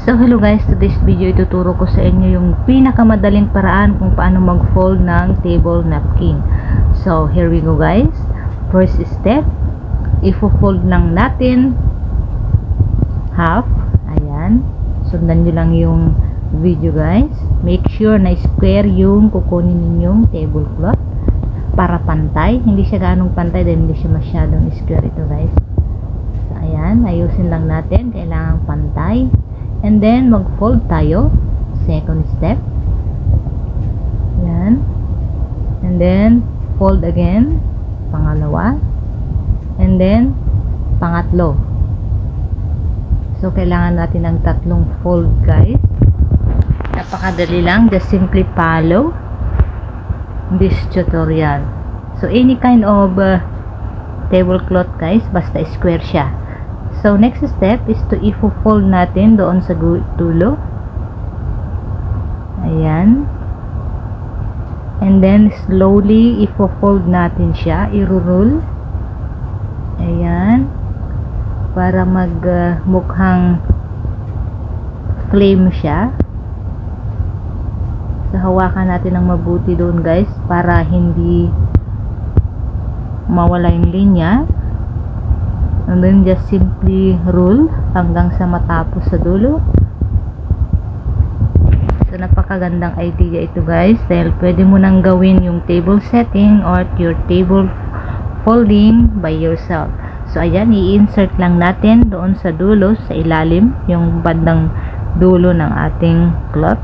So hello guys, today's video ituturo ko sa inyo yung pinakamadaling paraan kung paano mag-fold ng table napkin. So here we go guys. First step, i-fold lang natin half. Ayan, sundan nyo lang yung video guys. Make sure na square yung kukunin ninyong tablecloth para pantay. Hindi siya ganong pantay dahil hindi siya masyadong square ito guys. So ayan, ayusin lang natin, kailangan pantay. And then, mag-fold tayo. Second step. Yan. And then, fold again. Pangalawa. And then, pangatlo. So, kailangan natin ng tatlong fold, guys. Napakadali lang. Just simply follow this tutorial. So, any kind of tablecloth, guys, basta square siya. So, next step is to i-fold natin doon sa dulo. Ayan. And then, slowly i-fold natin siya. I-roll. Ayan. Para mukhang flame siya. So, hawakan natin ng mabuti doon guys. Para hindi mawala yung linya. And then just simply roll hanggang sa matapos sa dulo. So napakagandang idea ito guys, dahil pwede mo nang gawin yung table setting or your table folding by yourself. So ayan, i-insert lang natin doon sa dulo, sa ilalim, yung bandang dulo ng ating cloth.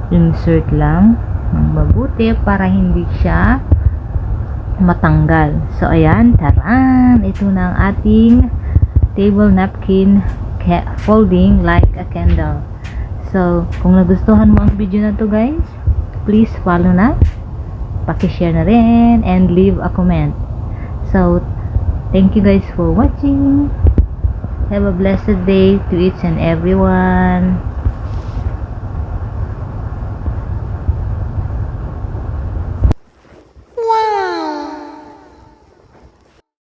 Insert lang ng mabuti para hindi siya matanggal. So ayan, taran, ito na ang ating table napkin folding like a candle. So kung nagustuhan mo ang video na to guys, please follow na, paki-share na rin, and leave a comment. So thank you guys for watching. Have a blessed day to each and everyone.